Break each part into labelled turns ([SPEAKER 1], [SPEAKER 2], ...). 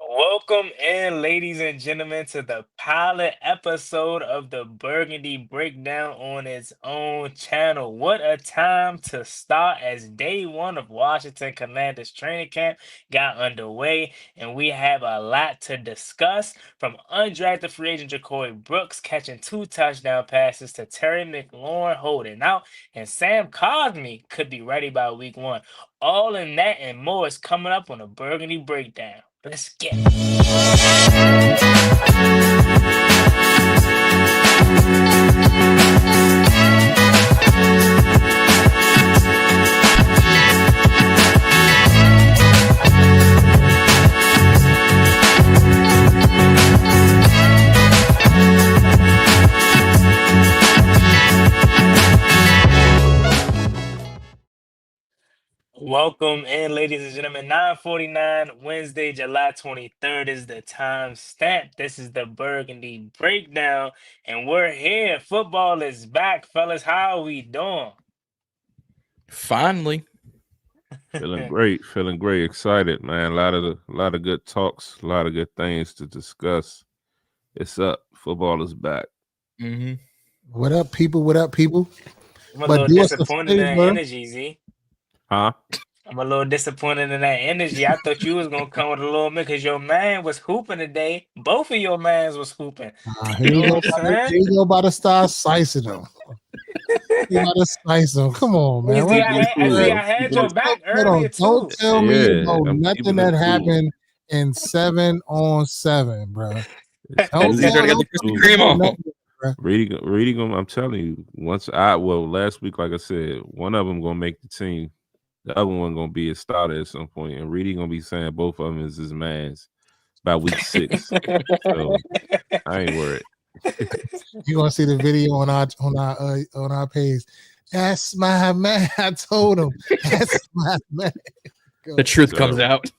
[SPEAKER 1] Welcome in, ladies and gentlemen, to the pilot episode of the Burgundy Breakdown on its own channel. What a time to start as day one of Washington Commanders training camp got underway, and we have a lot to discuss, from undrafted free agent Jacory Brooks catching 2 touchdown passes to Terry McLaurin holding out, and Sam Cosmi could be ready by week 1. All in that and more is coming up on the Burgundy Breakdown. Let's get Welcome in, ladies and gentlemen. 9:49 Wednesday, July 23rd is the time stamp. This is the Burgundy Breakdown, and we're here. Football is back, fellas. How are we doing?
[SPEAKER 2] Finally.
[SPEAKER 3] Feeling great, excited, man. A lot of good talks, a lot of good things to discuss. It's up. Football is back.
[SPEAKER 2] Mm-hmm.
[SPEAKER 4] What up, people? What up, people?
[SPEAKER 1] I'm a little disappointed in that energy, Z.
[SPEAKER 3] Huh?
[SPEAKER 1] I'm a little disappointed in that energy. I thought you was gonna come with a little bit because your man was hooping today. Both of your mans was hooping.
[SPEAKER 4] Here you go about to start slicing them. You gotta slice them. Come on, man.
[SPEAKER 1] I had your back earlier too.
[SPEAKER 4] Don't tell me about nothing that happened in 7-on-7, bro.
[SPEAKER 3] Reading, I'm telling you, last week, like I said, one of them gonna make the team. The other one gonna be a starter at some point, and Reedie gonna be saying both of them is his man's by week 6. So I ain't worried.
[SPEAKER 4] You gonna see the video on our page? That's my man. I told him that's my man.
[SPEAKER 2] The truth comes out.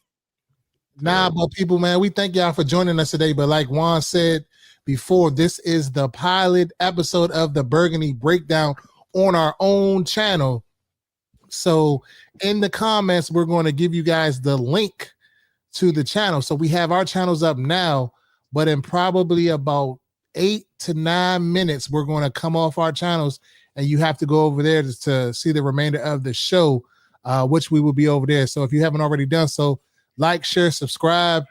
[SPEAKER 4] Nah, but people, man, we thank y'all for joining us today. But like Juan said before, this is the pilot episode of the Burgundy Breakdown on our own channel. So in the comments, we're going to give you guys the link to the channel. So we have our channels up now, but in probably about 8 to 9 minutes, we're going to come off our channels, and you have to go over there to see the remainder of the show, which we will be over there. So if you haven't already done so, like, share, subscribe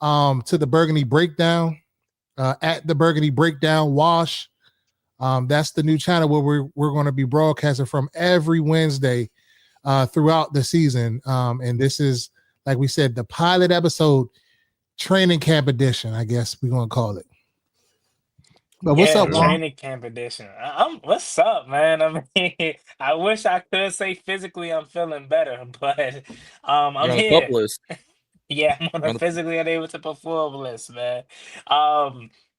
[SPEAKER 4] to the Burgundy Breakdown at the Burgundy Breakdown Wash. That's the new channel where we're going to be broadcasting from every Wednesday throughout the season. And this is, like we said, the pilot episode, training camp edition, I guess we're going to call it. But what's up,
[SPEAKER 1] training camp edition? What's up, man? I mean, I wish I could say physically I'm feeling better, but I'm here. Yeah, I'm on a physically unable to perform list, man.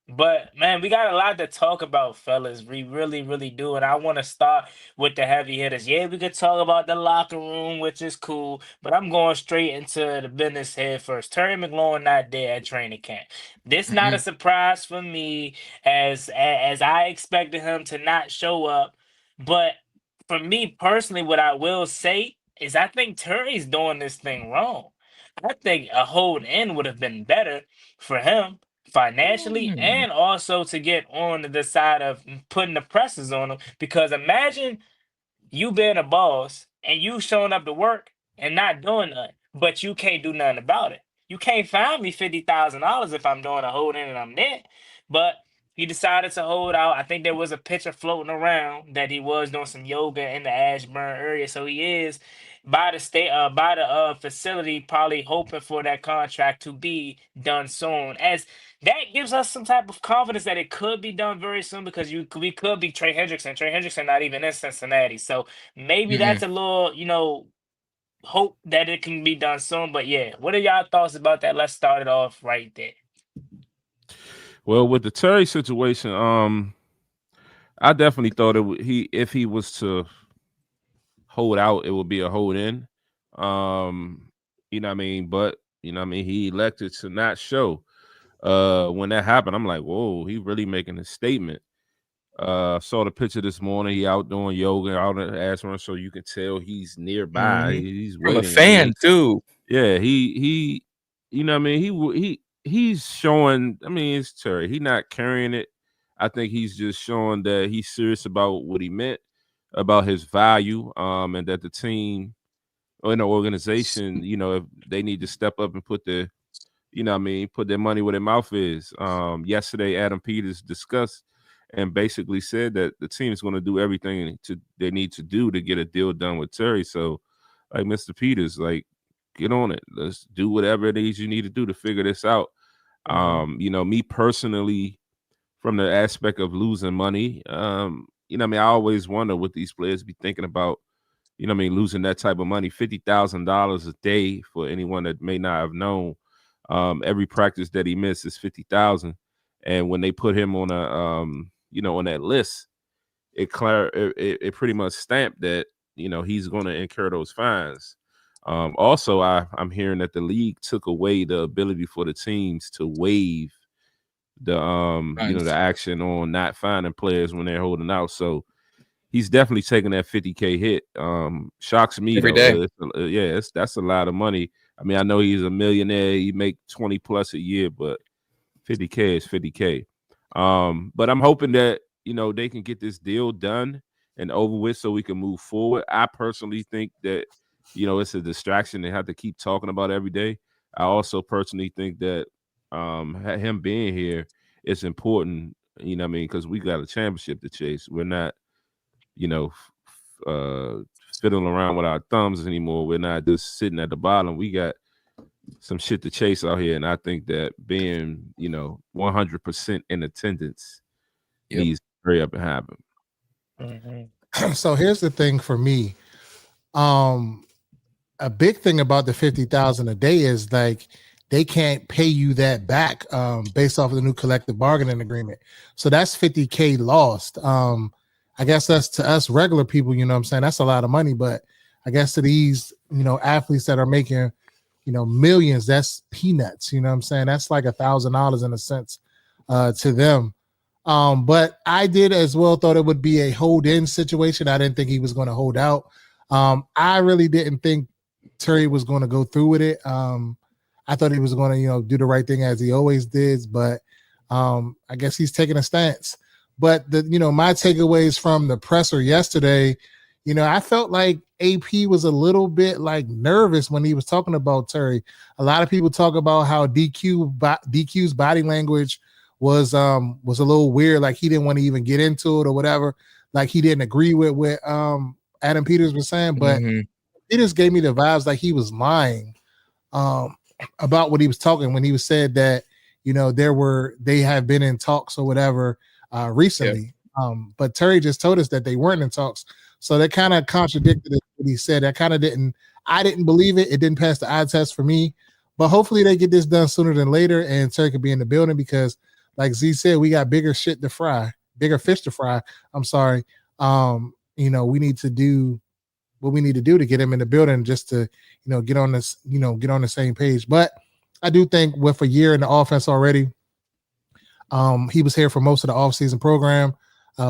[SPEAKER 1] But man, we got a lot to talk about, fellas. We really, really do. And I want to start with the heavy hitters. Yeah, we could talk about the locker room, which is cool, but I'm going straight into the business head first. Terry McLaurin not there at training camp. This not a surprise for me, as I expected him to not show up. But for me personally, what I will say is I think Terry's doing this thing wrong. I think a hold in would have been better for him financially and also to get on the side of putting the pressures on him. Because imagine you being a boss and you showing up to work and not doing nothing, but you can't do nothing about it. You can't find me $50,000 if I'm doing a hold in and I'm there. But he decided to hold out. I think there was a picture floating around that he was doing some yoga in the Ashburn area. So he is by the facility, probably hoping for that contract to be done soon. As that gives us some type of confidence that it could be done very soon, because we could be Trey Hendrickson. Trey Hendrickson not even in Cincinnati. So maybe that's a little, hope that it can be done soon. But yeah, what are y'all thoughts about that? Let's start it off right there.
[SPEAKER 3] Well, with the Terry situation, I definitely thought if he was to hold out, it would be a hold in. You know what I mean? But you know what I mean, he elected to not show. When that happened, I'm like, whoa, he really making a statement. Saw the picture this morning. He out doing yoga out at Ashburn, so you can tell he's nearby. He's
[SPEAKER 2] from
[SPEAKER 3] waiting.
[SPEAKER 2] a fan too.
[SPEAKER 3] Yeah, he, you know what I mean. He's showing. I mean, it's Terry. He's not carrying it. I think he's just showing that he's serious about what he meant, about his value, and that the team or the organization, you know, if they need to step up and put their, you know what I mean, put their money where their mouth is. Yesterday, Adam Peters discussed and basically said that the team is going to do everything they need to do to get a deal done with Terry. So, like Mr. Peters, like, get on it. Let's do whatever it is you need to do to figure this out. You know, me personally, from the aspect of losing money, you know what I mean, I always wonder what these players be thinking about, you know what I mean, losing that type of money, $50,000 a day for anyone that may not have known. Every practice that he missed is $50,000. And when they put him on a, you know, on that list, it pretty much stamped that, you know, he's going to incur those fines. Also, I'm hearing that the league took away the ability for the teams to waive the you know, the action on not finding players when they're holding out. So he's definitely taking that 50K hit. Shocks me
[SPEAKER 2] every day.
[SPEAKER 3] That's a lot of money. I mean, I know he's a millionaire. He make 20 plus a year, but 50K is 50K. But I'm hoping that, you know, they can get this deal done and over with so we can move forward. I personally think that, you know, it's a distraction they have to keep talking about every day. I also personally think that him being here is important, you know what I mean, because we got a championship to chase. We're not, you know, fiddling around with our thumbs anymore. We're not just sitting at the bottom. We got some shit to chase out here, and I think that being, you know, 100% in attendance needs to hurry up and happen.
[SPEAKER 4] So here's the thing for me. A big thing about the $50,000 a day is like they can't pay you that back based off of the new collective bargaining agreement. So that's $50K lost. I guess that's to us regular people, you know what I'm saying? That's a lot of money, but I guess to these, you know, athletes that are making, you know, millions, that's peanuts, you know what I'm saying? That's like $1,000 in a sense to them. But I did as well thought it would be a hold-in situation. I didn't think he was going to hold out. I really didn't think Terry was going to go through with it. I thought he was going to, you know, do the right thing as he always did, but I guess he's taking a stance. But the, you know, my takeaways from the presser yesterday, you know, I felt like AP was a little bit like nervous when he was talking about Terry. A lot of people talk about how DQ's body language was a little weird, like he didn't want to even get into it or whatever, like he didn't agree with what Adam Peters was saying, but it just gave me the vibes like he was lying about what he was talking when he was said that, you know, they have been in talks or whatever recently. But Terry just told us that they weren't in talks. So that kind of contradicted what he said. I didn't believe it. It didn't pass the eye test for me, but hopefully they get this done sooner than later and Terry could be in the building because like Z said, we got bigger fish to fry. I'm sorry. You know, we need to do what we need to do to get him in the building just to, you know, get on this, you know, get on the same page. But I do think with a year in the offense already, he was here for most of the offseason program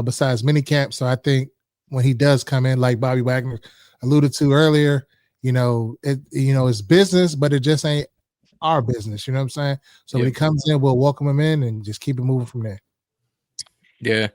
[SPEAKER 4] besides minicamp. So I think when he does come in, like Bobby Wagner alluded to earlier, you know, it's business, but it just ain't our business. You know what I'm saying? So when he comes in, we'll welcome him in and just keep it moving from there.
[SPEAKER 2] Yeah.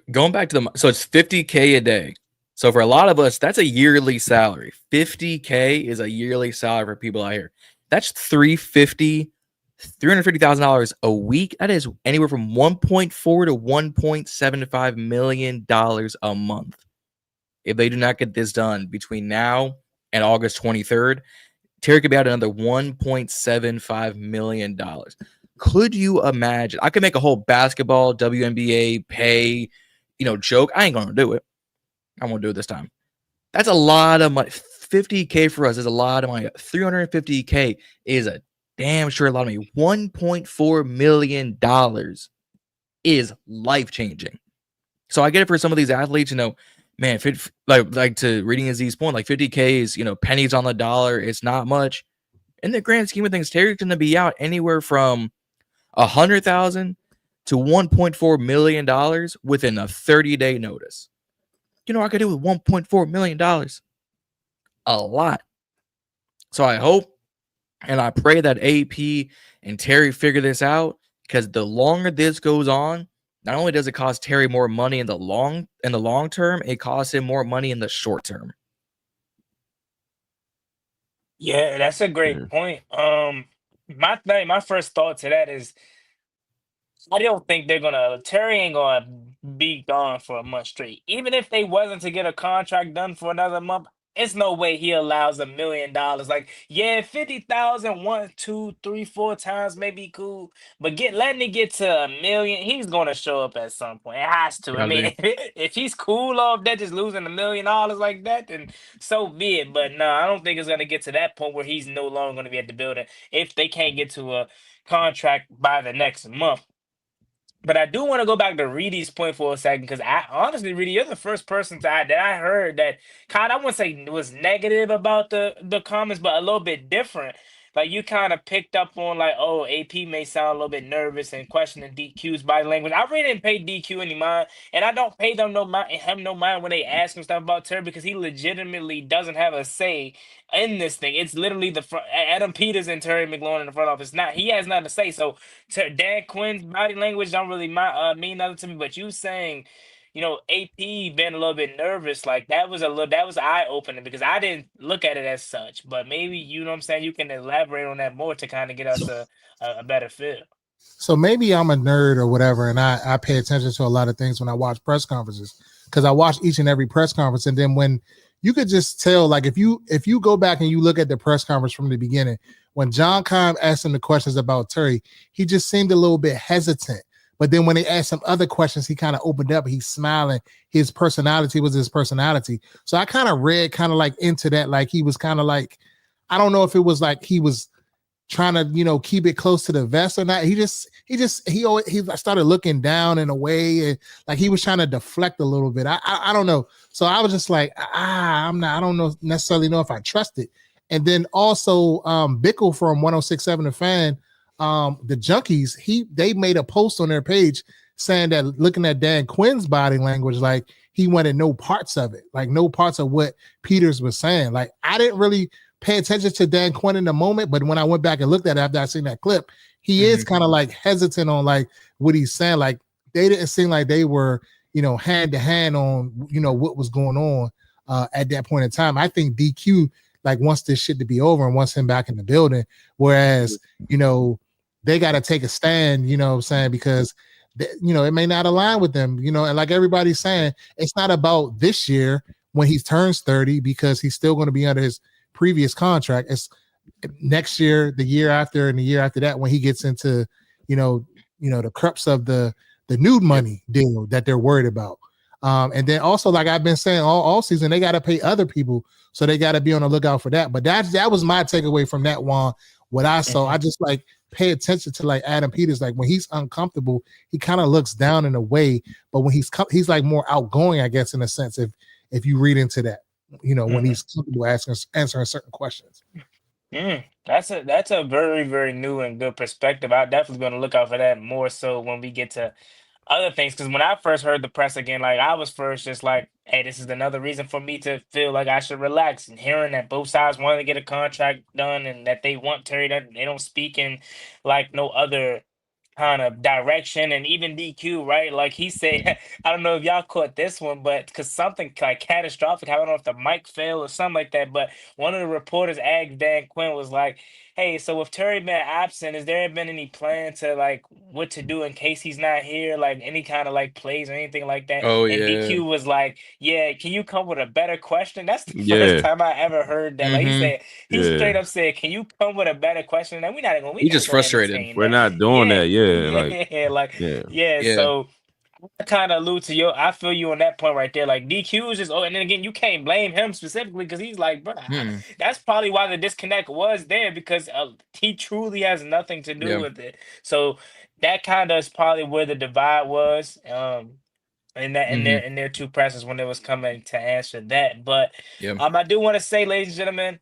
[SPEAKER 2] Going back to so it's $50K a day. So for a lot of us, that's a yearly salary. $50K is a yearly salary for people out here. That's $350,000 a week. That is anywhere from $1.4 to $1.75 million a month. If they do not get this done between now and August 23rd, Terry could be out another $1.75 million. Could you imagine? I could make a whole basketball, WNBA pay, you know, joke. I ain't going to do it. I'm going to do it this time. That's a lot of money. $50K for us is a lot of money. $350K is a damn sure a lot of money. $1.4 million is life-changing. So I get it for some of these athletes, you know, man, like to Reedie Zee's point, like 50K is, you know, pennies on the dollar. It's not much. In the grand scheme of things, Terry's going to be out anywhere from $100,000 to $1.4 million within a 30-day notice. You know what I could do with $1.4 million? A lot. So I hope and I pray that AP and Terry figure this out, because the longer this goes on, not only does it cost Terry more money in the long term, it costs him more money in the short term.
[SPEAKER 1] Yeah, that's a great point. My first thought to that is, I don't think Terry ain't gonna be gone for a month straight. Even if they wasn't to get a contract done for another month, it's no way he allows $1 million. Like, yeah, 50,000 1, 2, 3, 4 times may be cool, but letting it get to $1 million, he's gonna show up at some point. It has to. I mean, if he's cool off that, just losing $1 million like that, then so be it. But no, I don't think it's gonna get to that point where he's no longer gonna be at the building if they can't get to a contract by the next month. But I do want to go back to Reedie's point for a second, because honestly, Reedie, you're the first person that I heard that kind of, I wouldn't say was negative about the comments, but a little bit different. Like, you kind of picked up on, like, oh, AP may sound a little bit nervous and questioning DQ's body language. I really didn't pay DQ any mind, and I don't pay him no mind when they ask him stuff about Terry, because he legitimately doesn't have a say in this thing. It's literally Adam Peters and Terry McLaurin in the front office. He has nothing to say. So Dan Quinn's body language don't really mean nothing to me. But you saying, AP being a little bit nervous, like, that was eye opening, because I didn't look at it as such. But maybe, you know what I'm saying, you can elaborate on that more to kind of get us a better feel.
[SPEAKER 4] So maybe I'm a nerd or whatever, and I pay attention to a lot of things when I watch press conferences, because I watch each and every press conference. And then when you could just tell, like, if you go back and you look at the press conference from the beginning, when John Keim asked him the questions about Terry, he just seemed a little bit hesitant. But then when they asked him other questions, he kind of opened up. He's smiling. His personality was his personality. So I kind of read kind of like into that, like he was kind of like, I don't know if it was like he was trying to, keep it close to the vest or not. He started looking down in a way, and like he was trying to deflect a little bit. I don't know. So I was just like, I don't necessarily know if I trust it. And then also Bickle from 106.7 The Fan, the Junkies, they made a post on their page saying that, looking at Dan Quinn's body language, like he wanted no parts of it, like no parts of what Peters was saying. Like, I didn't really pay attention to Dan Quinn in the moment, but when I went back and looked at it after I seen that clip, he is kind of like hesitant on like what he's saying. Like, they didn't seem like they were, hand to hand on, what was going on at that point in time. I think DQ like wants this shit to be over and wants him back in the building, whereas they got to take a stand, what I'm saying, because it may not align with them, and like everybody's saying, it's not about this year when he turns 30, because he's still going to be under his previous contract. It's next year, the year after, and the year after that, when he gets into the crux of the nude money deal that they're worried about. And then also, like I've been saying all season, they got to pay other people, so they got to be on the lookout for that. But that was my takeaway from that one. What I saw, I just like pay attention to like Adam Peters. Like, when he's uncomfortable, he kind of looks down in a way, but when he's like more outgoing, I guess, in a sense, if you read into that, when he's comfortable answering certain questions.
[SPEAKER 1] That's a very, very new and good perspective. I'm definitely going to look out for that more so when we get to other things. Because when I first heard the press again, like, I was first just like, hey, this is another reason for me to feel like I should relax. And hearing that both sides want to get a contract done and that they want Terry, that they don't speak in like no other kind of direction. And even DQ, right? Like he said, I don't know if y'all caught this one, but because something like catastrophic, I don't know if the mic failed or something like that, but one of the reporters asked Dan Quinn, was like, hey, so with Terry been absent, has there been any plan to like what to do in case he's not here, like any kind of like plays or anything like that?
[SPEAKER 2] Oh,
[SPEAKER 1] and
[SPEAKER 2] yeah.
[SPEAKER 1] DQ was like, yeah, can you come with a better question? That's the first time I ever heard that. Like he straight up said, can you come with a better question? And we're not going to.
[SPEAKER 2] He's just frustrated.
[SPEAKER 3] We're not doing that. Yeah.
[SPEAKER 1] So I kind of allude to I feel you on that point right there. Like, DQ is just, and then again, you can't blame him specifically, because he's like, bro, that's probably why the disconnect was there, because he truly has nothing to do with it. So that kind of is probably where the divide was. In their two presses when it was coming to answer that. But I do want to say, ladies and gentlemen,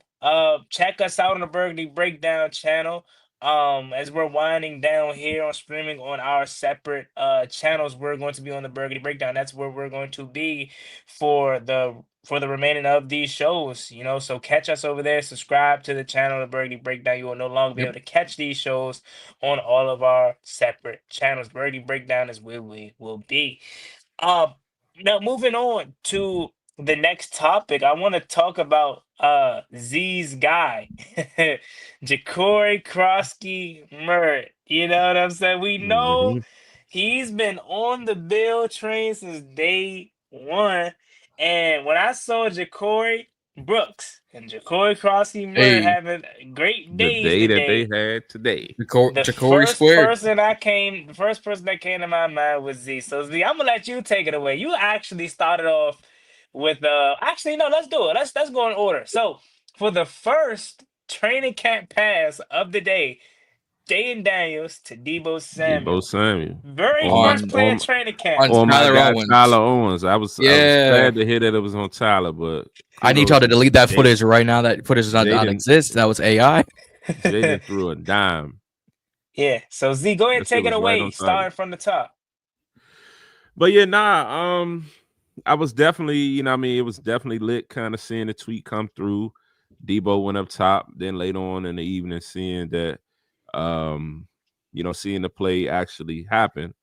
[SPEAKER 1] check us out on the Burgundy Breakdown channel. as we're winding down here on streaming on our separate channels, we're going to be on the Burgundy Breakdown. That's where we're going to be for the remaining of these shows. You know, so catch us over there. Subscribe to the channel, the Burgundy Breakdown. You will no longer be able to catch these shows on all of our separate channels. Burgundy Breakdown is where we will be. Now moving on to the next topic, I want to talk about Z's guy, Ja'Cory Krosky Mert. You know what I'm saying? We know he's been on the Bill train since day one. And when I saw Ja'Cory Brooks and Ja'Cory Krosky Mert having great days
[SPEAKER 3] the day
[SPEAKER 1] today,
[SPEAKER 3] that they had today.
[SPEAKER 1] the first person that came to my mind was Z. So Z, I'm gonna let you take it away. You actually started off with actually no, let's do it. Let's go in order. So for the first training camp pass of the day, Jaden Daniels to Deebo Samuel. Very first play of training camp.
[SPEAKER 3] On my guy Tyler Owens. I was glad to hear that it was on Tyler, but
[SPEAKER 2] I need y'all to delete that footage right now. That footage does not exist. That was AI.
[SPEAKER 3] Jaden threw a dime.
[SPEAKER 1] Yeah. So Z, go ahead and take it away, right starting from the top.
[SPEAKER 3] But yeah, I was definitely, it was definitely lit kind of seeing the tweet come through. Deebo went up top, then later on in the evening seeing that seeing the play actually happen.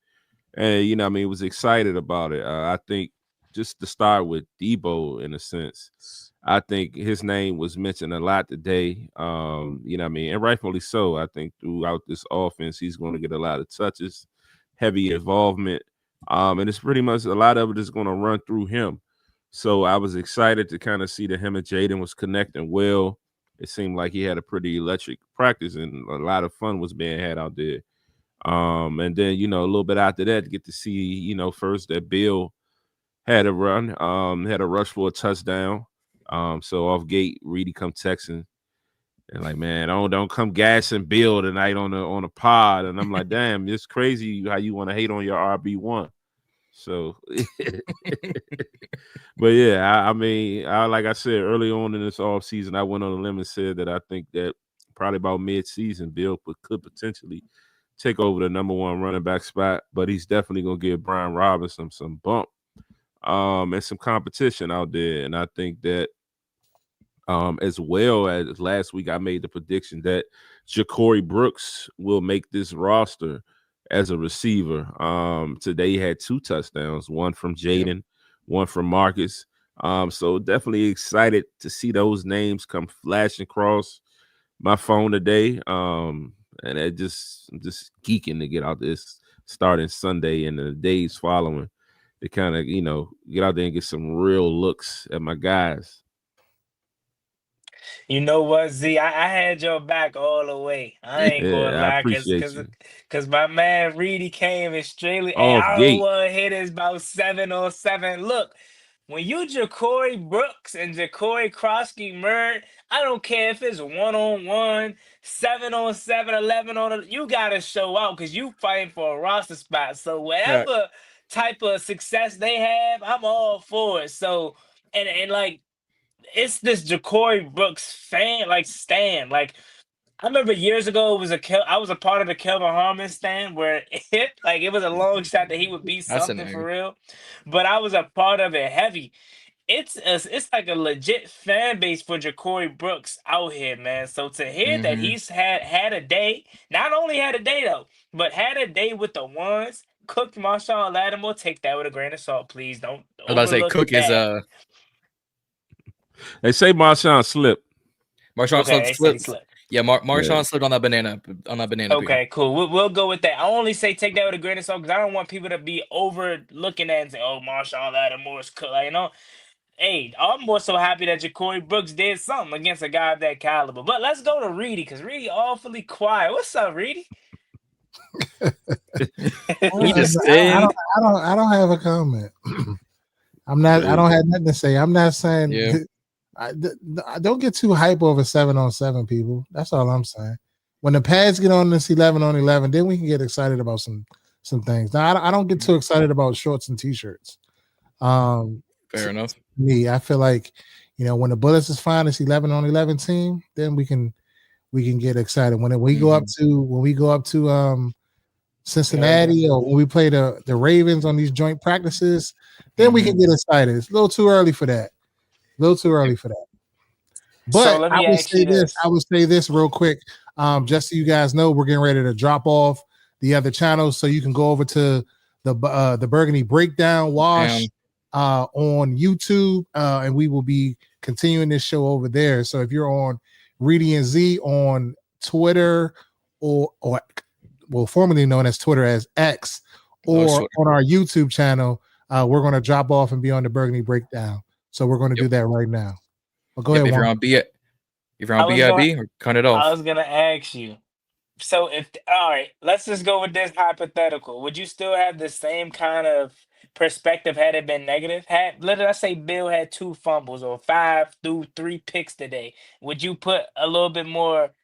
[SPEAKER 3] And was excited about it. I think just to start with Deebo in a sense, I think his name was mentioned a lot today. And rightfully so. I think throughout this offense, he's going to get a lot of touches, heavy involvement. And it's pretty much a lot of it is going to run through him. So I was excited to kind of see that him and Jaden was connecting well. It seemed like he had a pretty electric practice and a lot of fun was being had out there. And then, a little bit after that, to get to see, first that Bill had a run, had a rush for a touchdown. So off gate, Reedie come texting and like, man, don't come gassing Bill tonight on the pod. And I'm like, damn, it's crazy how you want to hate on your RB1. So, but yeah, like I said early on in this off season, I went on a limb and said that I think that probably about mid-season, Bill could potentially take over the number one running back spot, but he's definitely gonna give Brian Robinson some bump, and some competition out there. And I think that, as well as last week, I made the prediction that Ja'Cory Brooks will make this roster as a receiver. Today he had 2 touchdowns, one from Jaden, one from Marcus. So definitely excited to see those names come flashing across my phone today. And I'm just geeking to get out this starting Sunday and the days following to kind of, get out there and get some real looks at my guys.
[SPEAKER 1] You know what, Z? I had your back all the way. I ain't gonna lie, because my man Reedie came extremely. And I don't want to hit his about 7 on 7. Look, when you Ja'Cory Brooks and Ja'Cory Krosky Mert, I don't care if it's 1-on-1, 7 on 7, 11 on. You gotta show out because you fighting for a roster spot. So whatever type of success they have, I'm all for it. So and like. It's this Ja'Cory Brooks fan, stand. Like, I remember years ago, I was a part of the Kelvin Harmon stand where it was a long shot that he would be something for real. But I was a part of it heavy. It's like a legit fan base for Ja'Cory Brooks out here, man. So to hear that he's had a day, not only had a day though, but had a day with the ones, cooked Marshawn Lattimore, take that with a grain of salt, please. Don't
[SPEAKER 2] I was about to say cook is
[SPEAKER 3] They say Marshawn slipped.
[SPEAKER 2] Marshawn slipped. Yeah, Marshawn slipped on that banana.
[SPEAKER 1] Okay, cool. We'll go with that. I only say take that with a grain of salt because I don't want people to be overlooking that and say, "Oh, Marshawn Lattimore's cooked." Hey, I'm more so happy that Ja'Cory Brooks did something against a guy of that caliber. But let's go to Reedie because Reedie awfully quiet. What's up, Reedie?
[SPEAKER 4] I don't have a comment. I don't have nothing to say. I'm not saying. Yeah. I don't get too hype over 7 on 7 people. That's all I'm saying. When the pads get on this 11 on 11, then we can get excited about some things. Now I don't get too excited about shorts and t-shirts.
[SPEAKER 2] Fair enough.
[SPEAKER 4] Me, I feel like when the Bullets is fine, it's 11 on 11 team. Then we can we can get excited. When we go up to Cincinnati, or when we play the Ravens on these joint practices, then we can get excited. It's a little too early for that. But
[SPEAKER 1] So let
[SPEAKER 4] I
[SPEAKER 1] me
[SPEAKER 4] would
[SPEAKER 1] ask
[SPEAKER 4] say
[SPEAKER 1] you
[SPEAKER 4] this.
[SPEAKER 1] this.
[SPEAKER 4] I would say this real quick. Just so you guys know, we're getting ready to drop off the other channels, so you can go over to the Burgundy Breakdown Wash on YouTube, and we will be continuing this show over there. So if you're on Reedie Zee on Twitter, or well, formerly known as Twitter as X, or on our YouTube channel, we're going to drop off and be on the Burgundy Breakdown. So we're going to do that right now. Well, go ahead.
[SPEAKER 2] If you're on BIB, or cut it off.
[SPEAKER 1] I was gonna ask you. So all right, let's just go with this hypothetical. Would you still have the same kind of perspective had it been negative? Let's say Bill had 2 fumbles or 5 through 3 picks today. Would you put a little bit more